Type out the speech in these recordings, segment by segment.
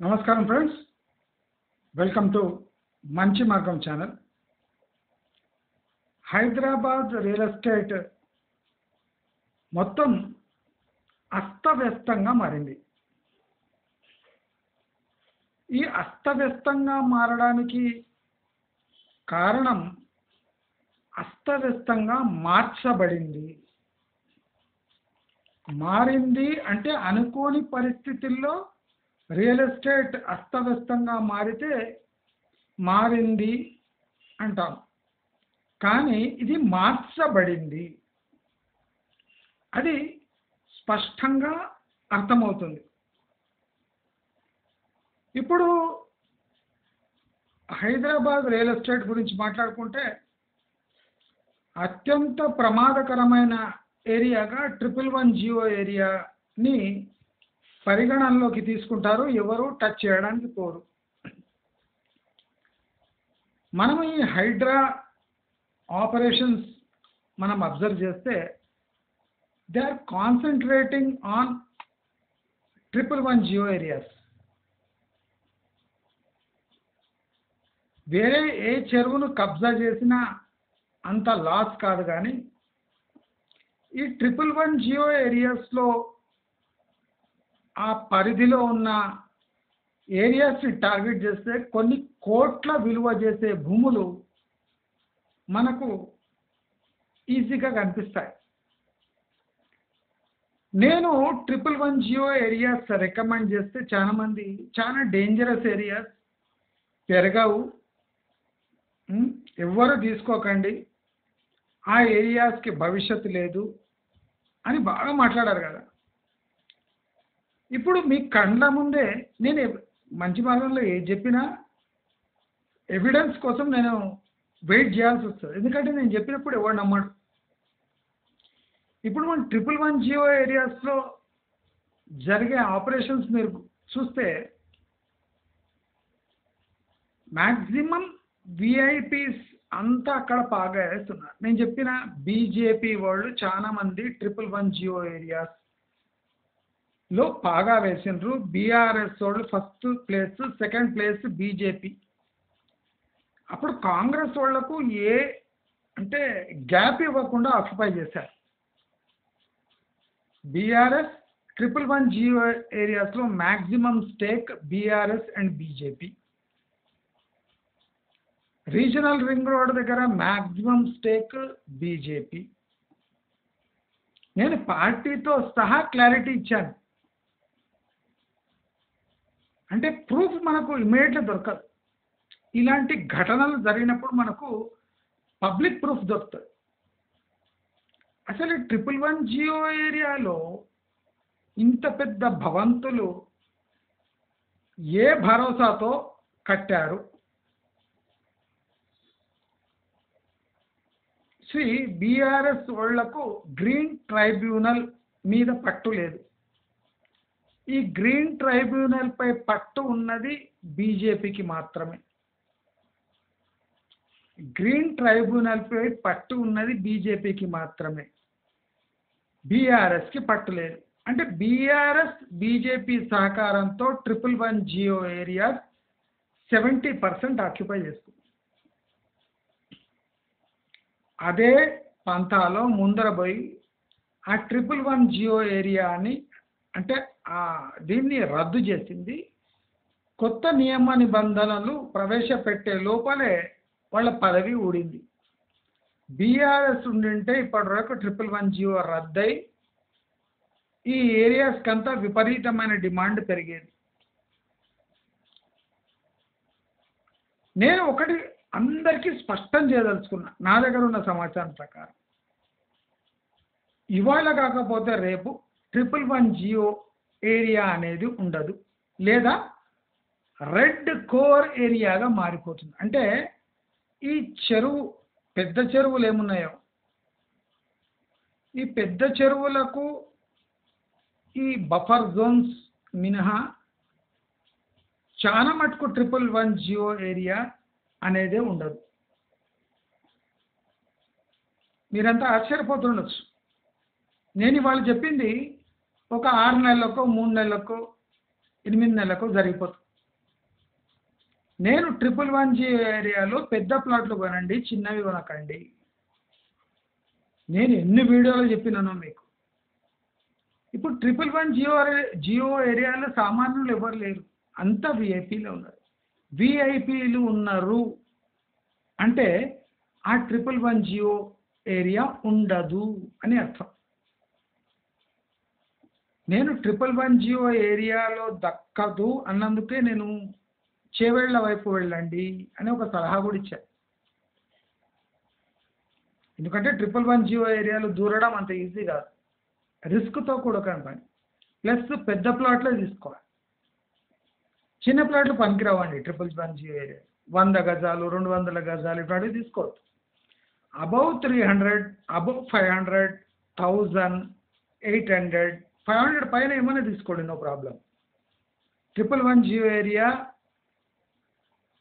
నమస్కారం friends, welcome to మంచి మార్గం ఛానల్. హైదరాబాద్ రియల్ ఎస్టేట్ మొత్తం అస్తవ్యస్తంగా మారింది. ఈ అస్తవ్యస్తంగా మారడానికి కారణం అస్తవ్యస్తంగా మార్చబడింది. మారింది అంటే అనుకోని పరిస్థితుల్లో రియల్ ఎస్టేట్ అస్తవ్యస్తంగా మారితే మారింది అంటాం, కానీ ఇది మార్చబడింది. అది స్పష్టంగా అర్థమవుతుంది. ఇప్పుడు హైదరాబాద్ రియల్ ఎస్టేట్ గురించి మాట్లాడుకుంటే అత్యంత ప్రమాదకరమైన ఏరియాగా 111 జియో ఏరియాని పరిగణనలోకి తీసుకుంటారు. ఎవరు టచ్ చేయడానికి పోరు. మనం ఈ హైడ్రా ఆపరేషన్స్ మనం అబ్జర్వ్ చేస్తే they are concentrating on 111 GO areas. వేరే ఏ చెరువును కబ్జా చేసినా అంత లాస్ కాదు, కానీ ఈ 111 జియో ఏరియాస్లో ఆ పరిధిలో ఉన్న ఏరియాస్ని టార్గెట్ చేస్తే కొన్ని కోట్ల విలువ చేసే భూములు మనకు ఈజీగా కనిపిస్తాయి. నేను 111 జియో ఏరియాస్ రికమెండ్ చేస్తే చాలామంది చాలా డేంజరస్ ఏరియాస్, పెరగవు, ఎవ్వరు తీసుకోకండి, ఆ ఏరియాస్కి భవిష్యత్తు లేదు అని బాగా మాట్లాడారు కదా. ఇప్పుడు మీ కండ్ల ముందే నేను మంచి మార్గంలో ఏది చెప్పినా ఎవిడెన్స్ కోసం నేను వెయిట్ చేయాల్సి వస్తుంది, ఎందుకంటే నేను చెప్పినప్పుడు ఎవరు నమ్మడు. ఇప్పుడు మన 111 జియో ఏరియాస్లో జరిగే ఆపరేషన్స్ మీరు చూస్తే మ్యాక్సిమం విఐపీస్ అంతా అక్కడ పాగా వేస్తున్నారు. నేను చెప్పిన బీజేపీ వాళ్ళు చాలామంది 111 జియో ఏరియాస్ లో పాగా వేసిండ్రు. బీఆర్ఎస్ వాళ్ళు first place, second place BJP. అప్పుడు కాంగ్రెస్ వాళ్లకు అంటే గ్యాప్ ఇవ్వకుండా ఆక్యుపై చేశారు. బీఆర్ఎస్ 111 జియో ఏరియాస్లో maximum stake BRS and BJP. Regional ring road దగ్గర మ్యాక్సిమం స్టేక్ బీజేపీ. నేను పార్టీతో సహా క్లారిటీ ఇచ్చాను. అంటే ప్రూఫ్ మనకు ఇమీడియట్గా దొరకదు. ఇలాంటి ఘటనలు జరిగినప్పుడు మనకు పబ్లిక్ ప్రూఫ్ దొరుకుతుంది. అసలు 111 జియో ఏరియాలో ఇంత పెద్ద భవంతులు ఏ భరోసాతో కట్టారు? బీఆర్ఎస్ వాళ్లకు గ్రీన్ ట్రైబ్యునల్ మీద పట్టు లేదు. ఈ గ్రీన్ ట్రైబ్యునల్ పై పట్టు ఉన్నది బీజేపీకి మాత్రమే. గ్రీన్ ట్రైబ్యునల్ పై పట్టు ఉన్నది బీజేపీకి మాత్రమే, బీఆర్ఎస్కి పట్టు లేదు. అంటే బీఆర్ఎస్ బీజేపీ సహకారంతో 111 జియో ఏరియాస్ 70% ఆక్యుపై చేస్తుంది. అదే పంతాలో ముందర పోయి ఆ 111 జియో ఏరియాని అంటే దీన్ని రద్దు చేసింది. కొత్త నియమ నిబంధనలు ప్రవేశపెట్టే లోపలే వాళ్ళ పదవి ఊడింది. బీఆర్ఎస్ ఉండింటే ఇప్పటి వరకు 111 జియో రద్దయి ఈ ఏరియాస్కి అంతా విపరీతమైన డిమాండ్ పెరిగేది. నేను ఒకటి అందరికీ స్పష్టం చేయదలుచుకున్నా, నా దగ్గర ఉన్న సమాచారం ప్రకారం ఇవాళ కాకపోతే రేపు 111 జియో ఏరియా అనేది ఉండదు, లేదా రెడ్ కోర్ ఏరియాగా మారిపోతుంది. అంటే ఈ చెరువు, పెద్ద చెరువులు ఏమున్నాయో, ఈ పెద్ద చెరువులకు ఈ బఫర్ జోన్స్ మినహా చాలా మటుకు 111 జియో ఏరియా అనేదే ఉండదు. మీరంతా ఆశ్చర్యపోతుండొచ్చు. నేను ఇవాళ చెప్పింది ఒక 6 నెలలకో 3 నెలలకో 8 నెలలకో జరిగిపోతుంది. నేను 111 ఏరియాలో పెద్ద ప్లాట్లు కొనండి, చిన్నవి కొనకండి. నేను ఎన్ని వీడియోలు చెప్పినానో మీకు. ఇప్పుడు 111 జియో ఏరియాలో సామాన్యులు ఎవరు లేరు, అంతా విఐపీలో ఉన్నారు. విఐపీలు ఉన్నారు అంటే ఆ 111 జియో ఏరియా ఉండదు అని అర్థం. నేను 111 జియో ఏరియాలో దక్కదు అన్నందుకే నేను చేవేళ్ల వైపు వెళ్ళండి అని ఒక సలహా కూడా ఇచ్చాను. ఎందుకంటే 111 జియో ఏరియాలో దూరడం అంత ఈజీ కాదు, రిస్క్తో కూడుకున్న పని. ప్లస్ పెద్ద ప్లాట్లే తీసుకోవాలి, చిన్న ప్లాట్లు పనికిరావండి 111 జియో ఏరియా. 100 గజాలు 200 గజాలు ఇట్లాంటివి తీసుకోవద్దు. అబౌవ్ 300, అబౌవ్ 500, 1000, 800, 500 పైన ఏమైనా తీసుకోండి, no problem. 111 GO area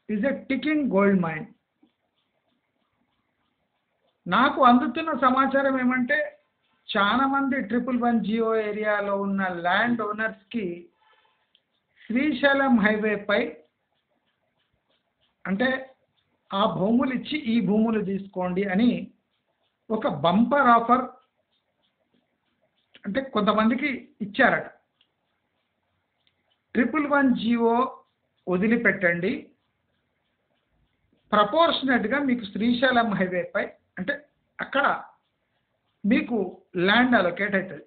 is a ticking gold mine. నాకు అందుతున్న సమాచారం ఏమంటే చాలా మంది 111 జియో ఏరియాలో ఉన్న ల్యాండ్ ఓనర్స్కి శ్రీశైలం హైవేపై అంటే ఆ భూములు ఇచ్చి ఈ భూములు తీసుకోండి అని ఒక బంపర్ ఆఫర్ అంటే కొంతమందికి ఇచ్చారట. 111 జియో వదిలిపెట్టండి, ప్రపోర్షనేట్గా మీకు శ్రీశైలం హైవేపై అంటే అక్కడ మీకు ల్యాండ్ అలొకేట్ అవుతుంది.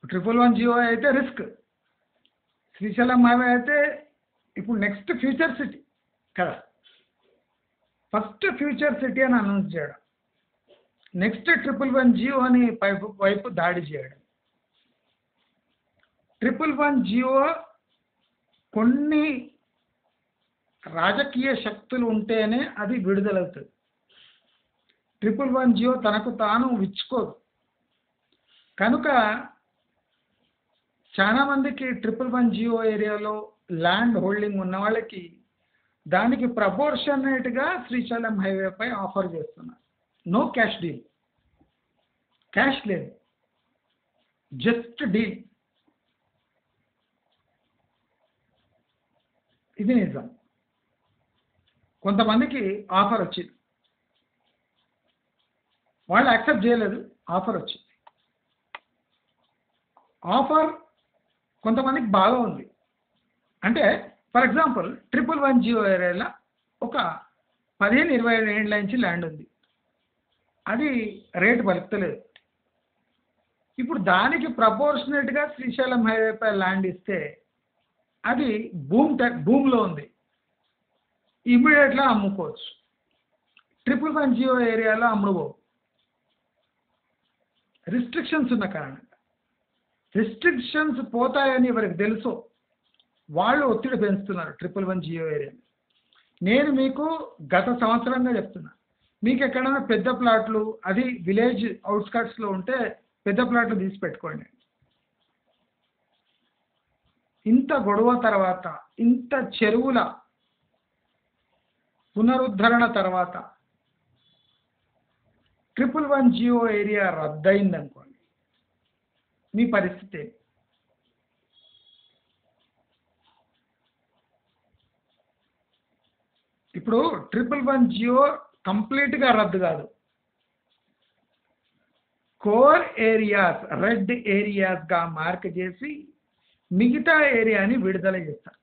111 జియో అయితే రిస్క్, శ్రీశైలం హైవే అయితే ఇప్పుడు నెక్స్ట్ ఫ్యూచర్ సిటీ కదా, ఫస్ట్ ఫ్యూచర్ సిటీ అని అనౌన్స్ చేయడం, నెక్స్ట్ 111 జియో అని వైపు దాడి చేయడం. 111 జియో కొన్ని రాజకీయ శక్తులు ఉంటేనే అది విడుదలవుతుంది. 111 జియో తనకు తాను విచ్చుకోదు. కనుక చాలా మందికి 111 జియో ఏరియాలో ల్యాండ్ హోల్డింగ్ ఉన్న వాళ్ళకి దానికి ప్రపోర్షనేట్గా శ్రీశైలం హైవేపై ఆఫర్ చేస్తున్నారు. నో క్యాష్ డీల్, క్యాష్ లేదు, జస్ట్ డీల్. ఇది నిజం. కొంతమందికి ఆఫర్ వచ్చింది, వాళ్ళు యాక్సెప్ట్ చేయలేదు, ఆఫర్ వచ్చింది. ఆఫర్ కొంతమందికి బాగా ఉంది. అంటే ఫర్ ఎగ్జాంపుల్ 111 జియో ఏరియాలో ఒక 15-20 ఏళ్ళ నుంచి ల్యాండ్ ఉంది, అది రేటు పలుకుతలేదు. ఇప్పుడు దానికి ప్రపోర్షనేట్గా శ్రీశైలం హైవేపై ల్యాండ్ ఇస్తే అది భూమిలో ఉంది, ఇమ్మీడియట్గా అమ్ముకోవచ్చు. 111 జియో ఏరియాలో అమ్ముడుపో, రిస్ట్రిక్షన్స్ ఉన్న కారణంగా. రిస్ట్రిక్షన్స్ పోతాయని ఎవరికి తెలుసో వాళ్ళు ఒత్తిడి పెంచుతున్నారు 111 జియో ఏరియా. నేను మీకు గత సంవత్సరంగా చెప్తున్నా, మీకు ఎక్కడైనా పెద్ద ప్లాట్లు అది విలేజ్ అవుట్స్కట్స్లో ఉంటే పెద్ద ప్లాట్లు తీసి పెట్టుకోండి. ఇంత గొడవ తర్వాత, ఇంత చెరువుల పునరుద్ధరణ తర్వాత 111 జియో ఏరియా రద్దయిందనుకోండి, మీ పరిస్థితి ఏంటి? ఇప్పుడు 111 జియో కంప్లీట్గా రద్దు కాదు, కోర్ ఏరియాస్ రెడ్ ఏరియాస్గా మార్క్ చేసి మిగతా ఏరియాని విడుదల చేస్తారు.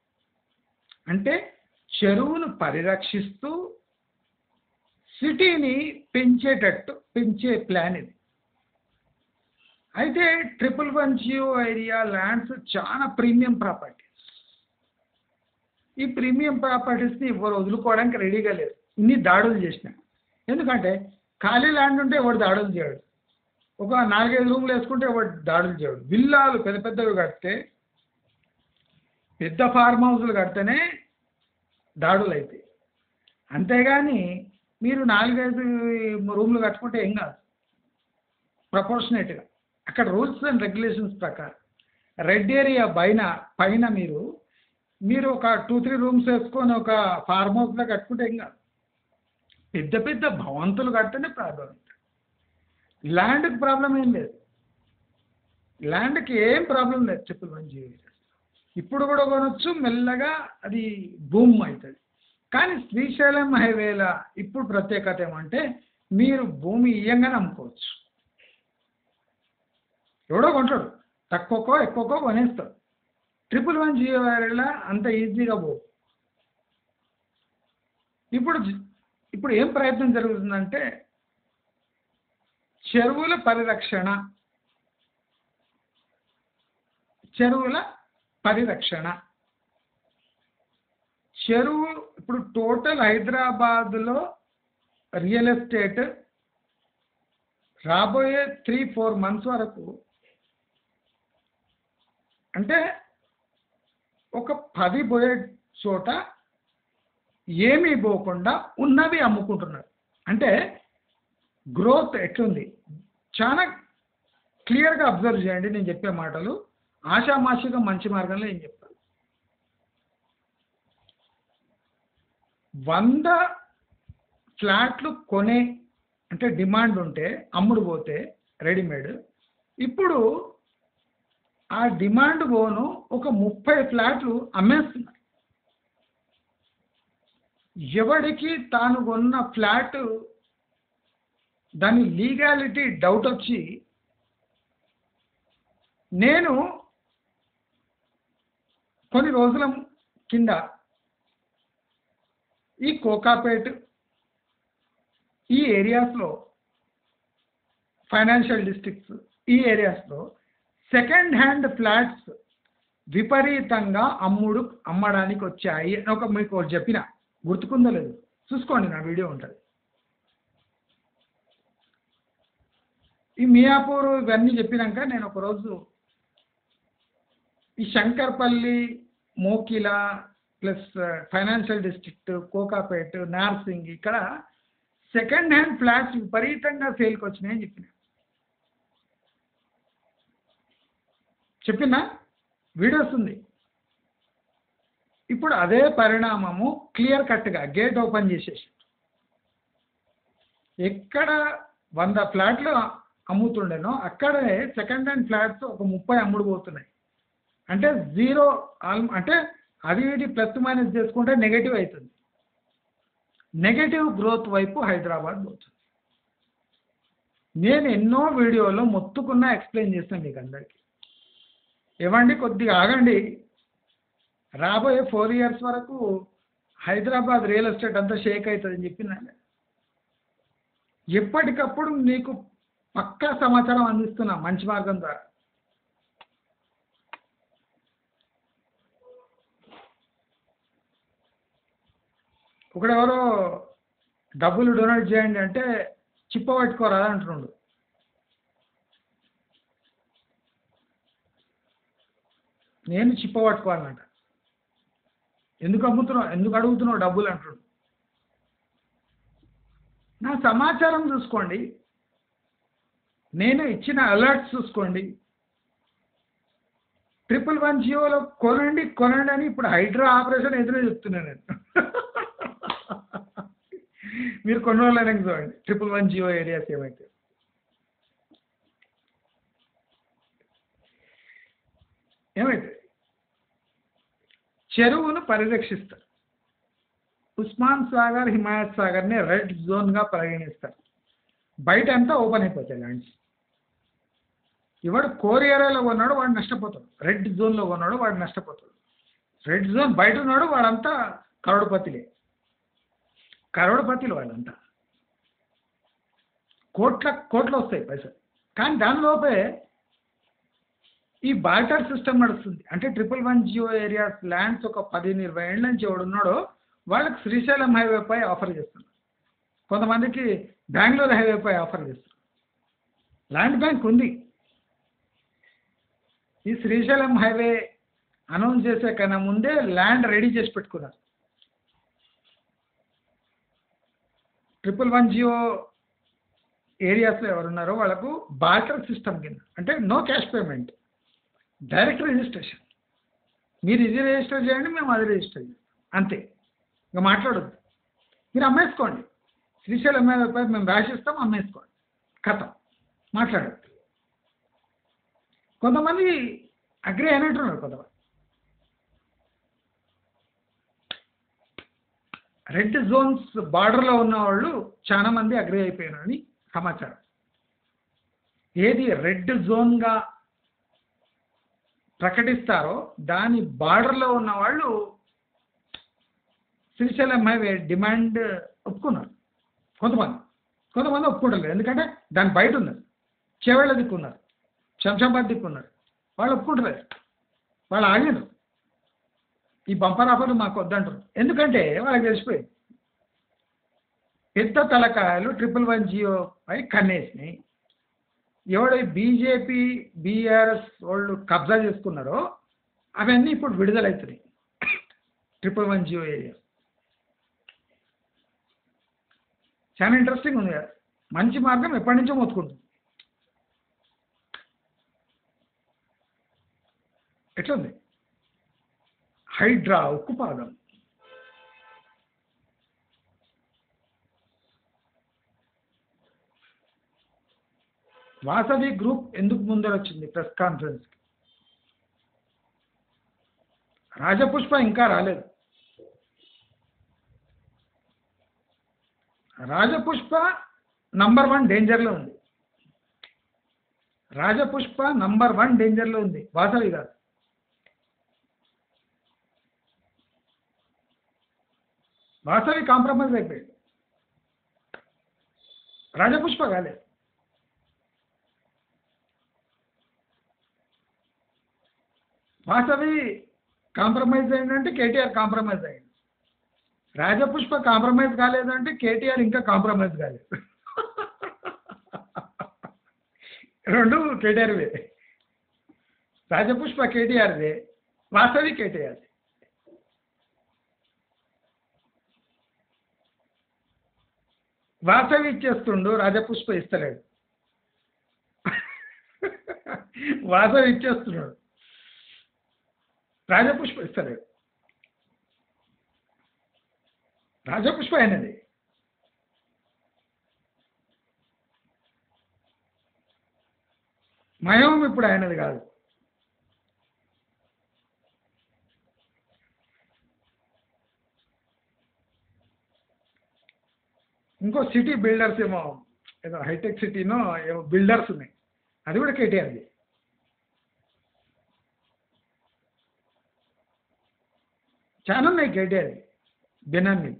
అంటే చెరువును పరిరక్షిస్తూ సిటీని పెంచే ప్లాన్ ఇది. అయితే 111 జియో ఏరియా ల్యాండ్స్ చాలా ప్రీమియం ప్రాపర్టీస్. ఈ ప్రీమియం ప్రాపర్టీస్ని ఎవరు వదులుకోవడానికి రెడీగా లేరు, ఇన్ని దాడులు చేసిన. ఎందుకంటే ఖాళీ ల్యాండ్ ఉంటే ఎవడు దాడులు చేయడు, ఒక 4-5 రూములు వేసుకుంటే ఎవడు దాడులు చేయడు. విల్లాలు పెద్ద పెద్దవి కడితే, పెద్ద ఫార్మ్ హౌస్లు కడితేనే దాడులు అవుతాయి. అంతేగాని మీరు 4-5 రూములు కట్టుకుంటే ఏం కాదు. ప్రపోర్షనేట్గా అక్కడ రూల్స్ అండ్ రెగ్యులేషన్స్ ప్రకారం రెడ్ ఏరియా పైన మీరు ఒక 2-3 రూమ్స్ వేసుకొని ఒక ఫార్మ్ హౌస్లో కట్టుకుంటే ఏం కాదు. పెద్ద పెద్ద భవంతులు కడితేనే ప్రాబ్లం. ల్యాండ్కి ప్రాబ్లం ఏం లేదు, ల్యాండ్కి ఏం ప్రాబ్లం లేదు 111 జియో. ఇప్పుడు కూడా కొనొచ్చు, మెల్లగా అది బూమ్ అవుతుంది. కానీ శ్రీశైలం హైవేల ఇప్పుడు ప్రత్యేకత ఏమంటే మీరు భూమి ఇయ్యంగానే అమ్ముకోవచ్చు. ఎవడో కొంటాడు, తక్కువకో ఎక్కువకో కొనేస్తాడు. 111 జియో వేళ అంత ఈజీగా పో. ఇప్పుడు ఇప్పుడు ఏం ప్రయత్నం జరుగుతుందంటే చెరువుల పరిరక్షణ, చెరువుల పరిరక్షణ. చెరువు ఇప్పుడు టోటల్ హైదరాబాద్లో రియల్ ఎస్టేట్ రాబోయే 3-4 మంత్స్ వరకు అంటే ఒక 10 పోయే చోట ఏమీ పోకుండా ఉన్నవి అమ్ముకుంటున్నారు. అంటే గ్రోత్ ఎట్లుంది చాలా క్లియర్గా అబ్జర్వ్ చేయండి. నేను చెప్పే మాటలు ఆషామాషిగా మంచి మార్గంలో ఏం చెప్తాను. 100 ఫ్లాట్లు కొనే అంటే డిమాండ్ ఉంటే అమ్ముడు పోతే రెడీమేడ్, ఇప్పుడు ఆ డిమాండ్ పోను ఒక 30 ఫ్లాట్లు అమ్మేస్తున్నారు. ఎవడికి తాను కొన్న ఫ్లాట్ దాని లీగాలిటీ డౌట్ వచ్చి నేను కొన్ని రోజుల కింద ఈ కోకాపేట్ ఈ ఏరియాస్లో ఫైనాన్షియల్ డిస్ట్రిక్ట్స్ ఈ ఏరియాస్లో సెకండ్ హ్యాండ్ ఫ్లాట్స్ విపరీతంగా అమ్మడానికి వచ్చాయి అని మీకు ఒకటి చెప్పిన, గుర్తుకుందో లేదు చూసుకోండి, నా వీడియో ఉంటుంది. ఈ మియాపూర్ ఇవన్నీ చెప్పినాక నేను ఒకరోజు ఈ Shankarpalli, Mokila plus financial district, Kokapet, Narsing ఇక్కడ సెకండ్ హ్యాండ్ ఫ్లాట్స్ విపరీతంగా సేల్కి వచ్చినాయని చెప్పిన వీడియోస్ ఉంది. ఇప్పుడు అదే పరిణామము క్లియర్ కట్గా గేట్ ఓపెన్ చేసేసి ఎక్కడ 100 ఫ్లాట్లు అమ్ముతుండేనో అక్కడే సెకండ్ హ్యాండ్ ఫ్లాట్స్ ఒక 30 అమ్ముడు పోతున్నాయి. అంటే జీరో అంటే అది ఇది ప్లస్ మైనస్ చేసుకుంటే నెగటివ్ అవుతుంది. నెగటివ్ గ్రోత్ వైపు హైదరాబాద్ పోతుంది. నేను ఎన్నో వీడియోలో మొత్తుకున్నా ఎక్స్ప్లెయిన్ చేస్తాను మీకు అందరికీ. ఏమండి కొద్దిగా ఆగండి, రాబోయే 4 years వరకు హైదరాబాద్ రియల్ ఎస్టేట్ అంతా షేక్ అవుతుందని చెప్పినాను. ఎప్పటికప్పుడు నీకు పక్కా సమాచారం అందిస్తున్నా మంచి మార్గం ద్వారా. ఒకడెవరో డబ్బులు డొనేట్ చేయండి అంటే చిప్ప పట్టుకోరా అంటున్నాడు. నేను చిప్ప పట్టుకోవాలన్నట. ఎందుకు అమ్ముతున్నావు, ఎందుకు అడుగుతున్నావు డబ్బులు అంటున్నాడు. నా సమాచారం చూసుకోండి, నేను ఇచ్చిన అలర్ట్స్ చూసుకోండి. 111 జియోలో కొనండి కొనండి అని ఇప్పుడు హైడ్రా ఆపరేషన్ ఎదురే చెప్తున్నాను నేను. మీరు కొన్ని రోజులైనా చూడండి 111 జియో ఏరియాస్ ఏమైతే. చెరువును పరిరక్షిస్తారు. ఉస్మాన్ సాగర్, హిమాయత్ సాగర్ని రెడ్ జోన్గా పరిగణిస్తారు. బయట అంతా ఓపెన్ అయిపోతాయి ల్యాండ్స్. ఇవాడు కోర్ ఏరియాలో కొన్నాడు వాడు నష్టపోతాడు, రెడ్ జోన్లో కొన్నాడు వాడు నష్టపోతాడు. రెడ్ జోన్ బయట ఉన్నాడు వాడంతా కరోడపతిలే, కరోడపతిలు వాళ్ళంతా. కోట్లు వస్తాయి పైసలు. కానీ దానిలోపే ఈ బార్టర్ సిస్టమ్ నడుస్తుంది. అంటే 111 జియో ఏరియాస్ ల్యాండ్స్ ఒక 10-20 ఏళ్ళ నుంచి ఎవడున్నాడో వాళ్ళకి శ్రీశైలం హైవేపై ఆఫర్ చేస్తున్నారు. కొంతమందికి బెంగళూరు హైవేపై ఆఫర్ చేస్తున్నారు. ల్యాండ్ బ్యాంక్ ఉంది. ఈ శ్రీశైలం హైవే అనౌన్స్ చేసే కన్నా ముందే ల్యాండ్ రెడీ చేసి పెట్టుకున్నారు. 111 జియో ఏరియాస్లో ఎవరున్నారో వాళ్ళకు బార్టర్ సిస్టమ్ కింద, అంటే no cash payment, direct registration. మీరు ఇది రిజిస్టర్ చేయండి, మేము అది రిజిస్టర్ చేస్తాం, అంతే. ఇంకా మాట్లాడొద్దు. మీరు అమ్మేసుకోండి, శ్రీశైలం హైవేపై మేము రాసిస్తాం, అమ్మేసుకోండి, కథ మాట్లాడద్దు. కొంతమంది అగ్రి అయినట్టున్నారు కొంతమంది. రెడ్ జోన్స్ బార్డర్లో ఉన్న వాళ్ళు చాలా మంది అగ్రి అయిపోయినారని సమాచారం. ఏది రెడ్ జోన్గా ప్రకటిస్తారో దాని బార్డర్లో ఉన్న వాళ్ళు శ్రీశైలం హైవే డిమాండ్ ఒప్పుకున్నారు. కొంతమంది ఒప్పుకుంటలేదు, ఎందుకంటే దాని బయట ఉన్నారు, చేవేళ్ళ దిక్కున్నారు, శంషాబాద్ దిక్కున్నారు, వాళ్ళు ఒప్పుకుంటలేదు, వాళ్ళు ఆగినారు. ఈ బంపర్ ఆఫర్లు మాకు వద్దంటారు, ఎందుకంటే వాళ్ళకి తెలిసిపోయింది పెద్ద తలకాయలు 111 పై కన్నేసినాయి. ఎవడో బీజేపీ బీఆర్ఎస్ వాళ్ళు కబ్జా చేసుకున్నారో అవన్నీ ఇప్పుడు విడుదలవుతున్నాయి. 111 ఏరియా చాలా ఇంట్రెస్టింగ్ ఉంది కదా, మంచి మార్గం ఎప్పటి నుంచో మొత్తుకుంటుంది. ఎట్లుంది హైడ్రా ఉక్కుపాదం. వాసవి గ్రూప్ ఎందుకు ముందర వచ్చింది ప్రెస్ కాన్ఫరెన్స్? రాజపుష్ప ఇంకా రాలేదు. రాజపుష్ప #1 డేంజర్లో ఉంది. రాజపుష్ప #1 డేంజర్లో ఉంది, వాసవి కాదు. వాసవి కాంప్రమైజ్ అయిపోయాడు, రాజపుష్ప కాలేదు. వాసవి కాంప్రమైజ్ అయిందంటే కేటీఆర్ కాంప్రమైజ్ అయ్యింది. రాజపుష్ప కాంప్రమైజ్ కాలేదంటే కేటీఆర్ ఇంకా కాంప్రమైజ్ కాలేదు. రెండు కేటీఆర్వే. రాజపుష్ప కేటీఆర్దే, వాసవి కేటీఆర్. వాసవి ఇచ్చేస్తుండు, రాజపుష్ప ఇస్తలేడు. వాసవి ఇచ్చేస్తున్నాడు, రాజపుష్ప ఇస్తలేడు. రాజపుష్ప అయినది. మయం ఇప్పుడు అయినది కాదు. ఇంకో సిటీ బిల్డర్స్ ఏమో, ఏదో హైటెక్ సిటీనో ఏమో బిల్డర్స్ ఉన్నాయి, అది కూడా కేటీఆర్ది. చాలా ఉన్నాయి కేటీఆర్ బినామీ.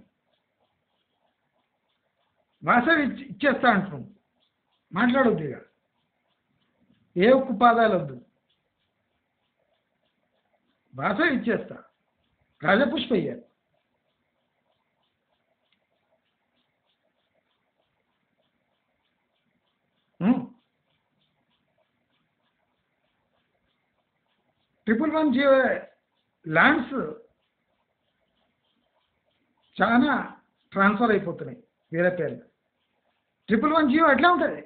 వాసవి ఇచ్చేస్తా అంటున్నాం, మాట్లాడొద్దు ఇక, ఏ ఉక్కుపాదాలు వద్దు. వాసవి ఇచ్చేస్తా, రాజపుష్ప ఇయ్యాలి. #110 ల్యాండ్స్ చాలా ట్రాన్స్ఫర్ అయిపోతున్నాయి వేరే పేర్లు. 110 ఎట్లా ఉంటుంది,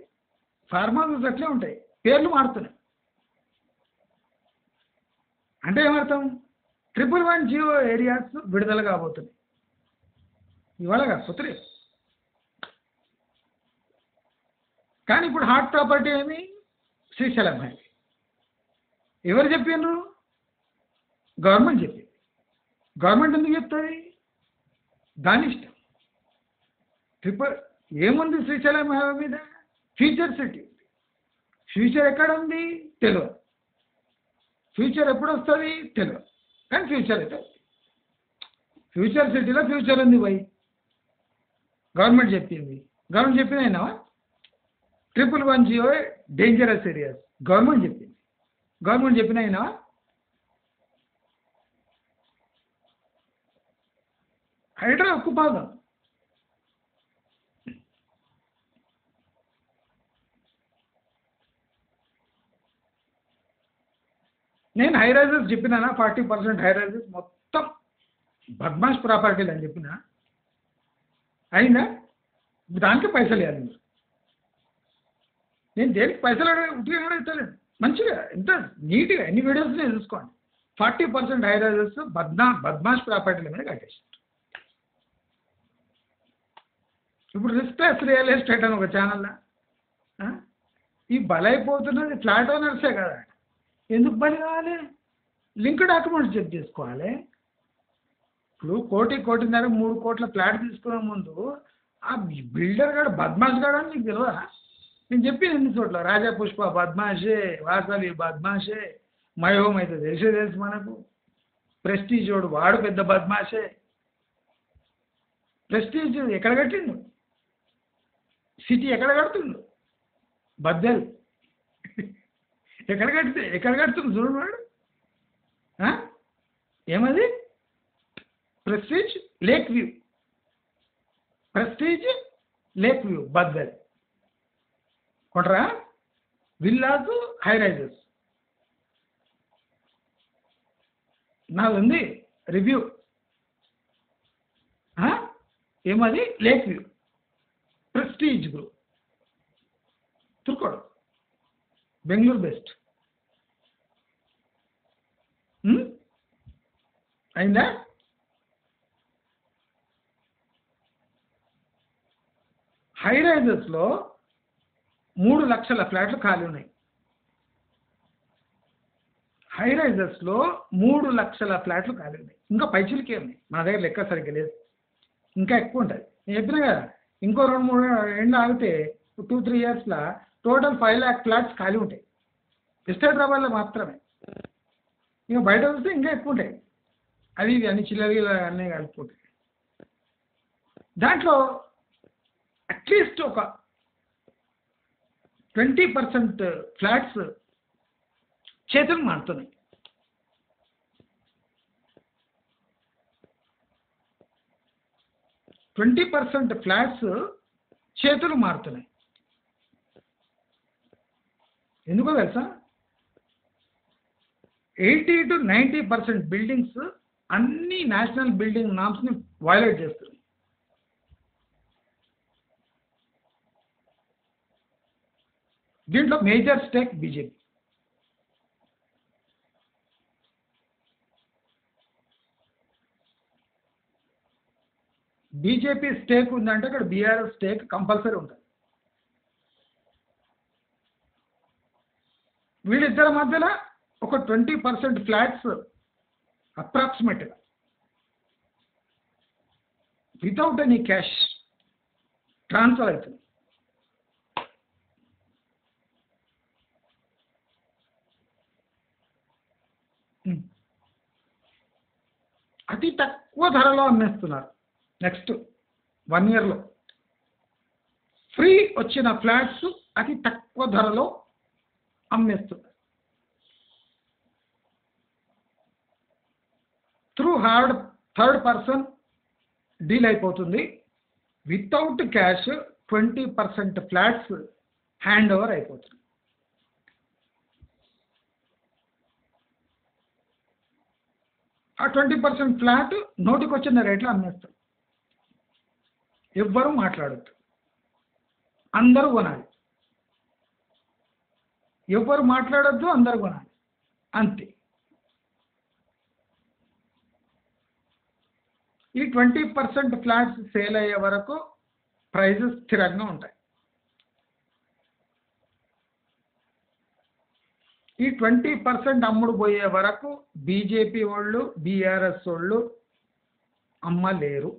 ఫార్మ్ హౌసెస్ ఎట్లా ఉంటాయి, పేర్లు మారుతున్నాయి. అంటే ఏమర్థం, 110 ఏరియాస్ విడుదల కాబోతున్నాయి ఇవాళ కాకపోతే. కానీ ఇప్పుడు హాట్ ప్రాపర్టీ ఏమి, శ్రీశైలం హైవే. ఎవరు చెప్పారు? గవర్నమెంట్ చెప్పింది. గవర్నమెంట్ ఎందుకు చెప్తుంది? దాని ఇష్టం. ఏముంది శ్రీశైలం హైవే మీద? Future city. ఫ్యూచర్ ఎక్కడ ఉంది తెలియదు, ఫ్యూచర్ ఎప్పుడు వస్తుంది తెలియదు, కానీ ఫ్యూచర్ అయితే ఫ్యూచర్ సిటీలో ఫ్యూచర్ ఉంది పోయి. గవర్నమెంట్ చెప్పింది, గవర్నమెంట్ చెప్పిన అయినావా? 110 డేంజరస్ ఏరియాస్ గవర్నమెంట్ చెప్పింది, గవర్నమెంట్ చెప్పిన అయినావా? హైడ్రా ఉక్కుపాదం. నేను హై రైజెస్ చెప్పినా, 40% హై రైజెస్ మొత్తం బద్మాష్ ప్రాపర్టీలు అని చెప్పిన, అయిందా? దానికి పైసలు ఇవ్వాలి మీరు. నేను దేనికి పైసలు ఉట్టిగా కూడా ఇస్తలేను, మంచిగా ఎంత నీట్గా ఎన్ని వీడియోస్ నేను చూసుకోండి. 40% హై రైజెస్ బద్మాష్ ప్రాపర్టీల మీద కట్టేసి. ఇప్పుడు రిస్క్లెస్ రియల్ ఎస్టేట్ అని ఒక ఛానల్లో ఈ బలైపోతున్నది ఫ్లాట్ ఓనర్సే కదా. ఎందుకు బలి కావాలి? లింక్ డాక్యుమెంట్స్ చెక్ చేసుకోవాలి. ఇప్పుడు కోటి కోటిన్నర 3 కోట్ల ఫ్లాట్ తీసుకునే ముందు ఆ బిల్డర్ గాడు బద్మాష్ గాడు అని నీకు తెలియదా? నేను చెప్పిన ఎన్ని చోట్ల రాజా పుష్ప బద్మాషే, వాసవి బద్మాషే, మయోమ్ అయితే తెలిసే తెలుసు మనకు, ప్రెస్టీజ్ వాడు పెద్ద బద్మాషే. ప్రెస్టీజ్ ఎక్కడ కట్టిండు? సిటీ ఎక్కడ కడుతుండు? బద్దెలు ఎక్కడ కడుతుంది చూడండి వాడు. ఏమది? Prestige lake view, Prestige lake view బద్దెల్ కొంటరా? విల్లాస్ హై రైజెస్ నాది ఉంది రివ్యూ. ఏమది? లేక్ వ్యూ ప్రెస్టీజ్ గ్రూప్ తుర్కోడు, బెంగళూరు బెస్ట్. అయిందా? హై రైజెస్లో 3 లక్షల ఫ్లాట్లు ఖాళీ ఉన్నాయి. హై రైజెస్లో 3 లక్షల ఫ్లాట్లు ఖాళీ ఉన్నాయి. ఇంకా పైచిలకే ఉన్నాయి, మన దగ్గర లెక్క సరిగ్గా లేదు, ఇంకా ఎక్కువ ఉంటుంది. నేను చెప్పిన కదా, ఇంకో 2-3 ఏళ్ళు ఆగితే 2-3 ఇయర్స్లో టోటల్ 5 lakh ఫ్లాట్స్ ఖాళీ ఉంటాయి వెస్ట్ హైదరాబాద్లో మాత్రమే. ఇంకా బయట చూస్తే ఇంకా ఎక్కువ ఉంటాయి. అవి ఇవి అన్ని చిల్లరలు అన్నీ కలుపుకుంటాయి. దాంట్లో అట్లీస్ట్ ఒక 20% ఫ్లాట్స్ చేతులు మారుతున్నాయి. 20% ఫ్లాట్స్ చేతులు మారుతున్నాయి. ఎందుకో తెలుసా? 80-90% బిల్డింగ్స్ అన్ని నేషనల్ బిల్డింగ్ నామ్స్ని వయలేట్ చేస్తున్నాయి. దీంట్లో major stake BJP. BJP stake ఉందంటే అక్కడ బీఆర్ఎస్ స్టేక్ కంపల్సరీ ఉంటుంది. వీళ్ళిద్దరి మధ్యలో ఒక 20% ఫ్లాట్స్ అప్రాక్సిమేట్గా వితౌట్ ఎనీ క్యాష్ ట్రాన్స్ఫర్ అవుతుంది. అతి తక్కువ ధరలో అమ్మేస్తున్నారు. నెక్స్ట్ 1 yearలో ఫ్రీ వచ్చిన ఫ్లాట్స్ అతి తక్కువ ధరలో అమ్మేస్తున్నారు. త్రూ థర్డ్ పర్సన్ డీల్ అయిపోతుంది. Without cash 20% flats hand over అయిపోతుంది. ఆ 20% ఫ్లాట్ నోటికి వచ్చిన రేట్లో అమ్మేస్తారు. ఎవ్వరూ మాట్లాడద్దు, అందరూ కొనాలి. ఎవ్వరు మాట్లాడద్దు, అందరూ కొనాలి, అంతే. ఈ 20% ఫ్లాట్స్ సేల్ అయ్యే వరకు ప్రైజెస్ స్థిరంగా ఉంటాయి. ఈ 20% అమ్ముడు పోయే వరకు బీజేపీ వాళ్ళు బీఆర్ఎస్ వాళ్ళు అమ్మలేరు.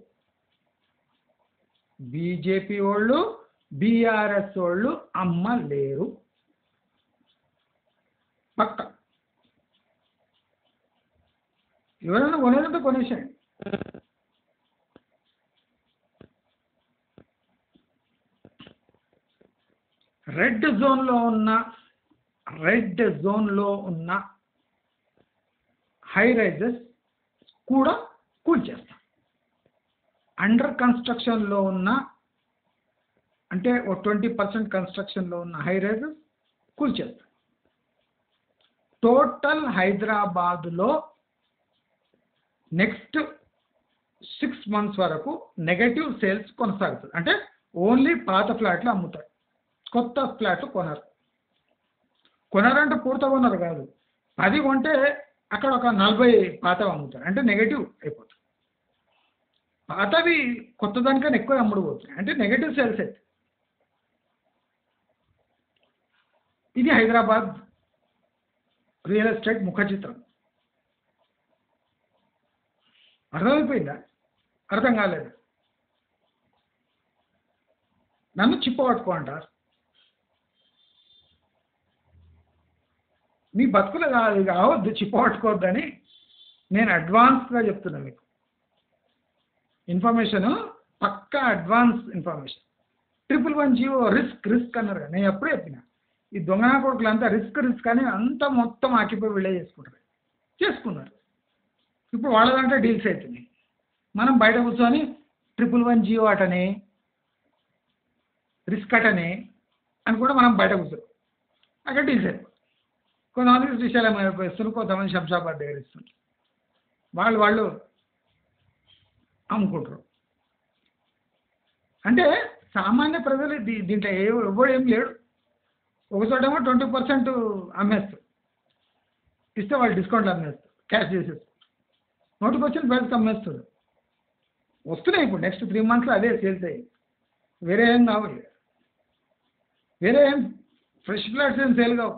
బీజేపీ వాళ్ళు బీఆర్ఎస్ వాళ్ళు అమ్మలేరు పక్క. ఎవరైనా కొనేదంటే కొనేసేయండి. రెడ్ జోన్లో ఉన్న హై రైజెస్ కూడా కూల్చేస్తాం. అండర్ కన్స్ట్రక్షన్లో ఉన్న అంటే 20% కన్స్ట్రక్షన్లో ఉన్న హై రైజెస్ కూల్చేస్తాం. టోటల్ హైదరాబాదులో నెక్స్ట్ 6 months వరకు నెగటివ్ సేల్స్ కొనసాగుతుంది. అంటే ఓన్లీ పాత ఫ్లాట్లు అమ్ముతారు, కొత్త ఫ్లాట్లు కొనరంటే పూర్తిగా కొనరు కాదు. 10 కొంటే అక్కడ ఒక 40 పాతవి అమ్ముతారు, అంటే నెగటివ్ అయిపోతుంది. పాతవి కొత్త దానికన్నా ఎక్కువ అమ్ముడుపోతున్నాయి, అంటే నెగటివ్ సేల్స్ అయితే. ఇది హైదరాబాద్ రియల్ ఎస్టేట్ ముఖ చిత్రం. అర్థమైపోయిందా? అర్థం కాలేదు. నన్ను చిప్పబట్టుకో అంటారు. మీ బతుకులు కావద్దు చిప్పబట్టుకోవద్దని నేను అడ్వాన్స్గా చెప్తున్నా మీకు. ఇన్ఫర్మేషన్ పక్కా అడ్వాన్స్ ఇన్ఫర్మేషన్. 111 రిస్క్ అన్నారు కదా, నేను ఎప్పుడే చెప్పిన ఈ దొంగనా కొడుకులు అంతా రిస్క్ అని అంతా మొత్తం ఆక్యుపై వీళ్ళే చేసుకున్నారు. ఇప్పుడు వాళ్ళదంటే డీల్స్ అవుతున్నాయి. మనం బయట కూర్చొని 111 అటనే రిస్క్ అటనే అని కూడా మనం బయట కూర్చోం, అక్కడ డీల్స్ అయిపోయి కొంతమంది శ్రీశైలం ఇస్తున్నారు, కొంతమంది శంషాబాద్ దగ్గర ఇస్తున్నారు. వాళ్ళు అమ్ముకుంటారు. అంటే సామాన్య ప్రజలు దీంట్లో ఎవడు ఏం లేడు. ఒక చోటేమో 20% అమ్మేస్తారు, ఇస్తే వాళ్ళు డిస్కౌంట్లు అమ్మేస్తారు, క్యాష్ చేసేస్తారు. నోటికి వచ్చిన ప్రైస్కి అమ్మేస్తారు. వస్తున్నాయి ఇప్పుడు నెక్స్ట్ 3 monthsలో అదే సేల్స్ అయ్యి. వేరే ఏం కావాలి, వేరే ఏం ఫ్రెష్ ఫ్లాట్స్ ఏం సేల్ కావు.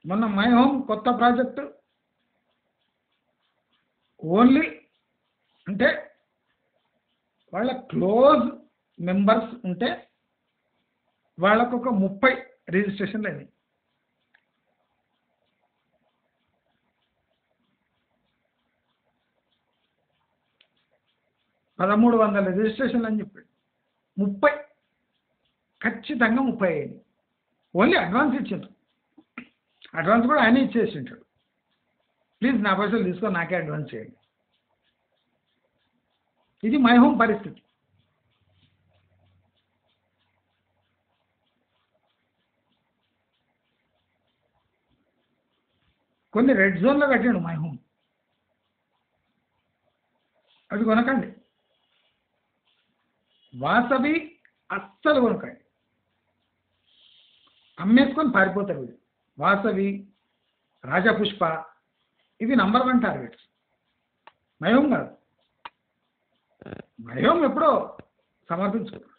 మొన్న మై హోమ్ కొత్త ప్రాజెక్టు ఓన్లీ అంటే వాళ్ళ క్లోజ్ మెంబర్స్ ఉంటే వాళ్ళకు ఒక 30 రిజిస్ట్రేషన్లు అయినాయి. 1300 రిజిస్ట్రేషన్లు అని చెప్పాడు. 30 ఖచ్చితంగా 30 అయింది. ఓన్లీ అడ్వాన్స్ ఇచ్చిండ్రు. అడ్వాన్స్ కూడా ఆయన ఇచ్చేసి ఉంటాడు. ప్లీజ్ నా పైసలు తీసుకొని నాకే అడ్వాన్స్ చేయండి. ఇది మై హోమ్ పరిస్థితి. కొన్ని రెడ్ జోన్లో కట్టాడు మై హోమ్, అవి కొనకండి. వాసవి అస్సలు కొనకండి, అమ్మేసుకొని పారిపోతారు వీళ్ళు. వాసవి, రాజపుష్ప ఇవి నంబర్ 1 టార్గెట్స్. మయోం కాదు, మయోం ఎప్పుడో సమర్పించుకున్నారు.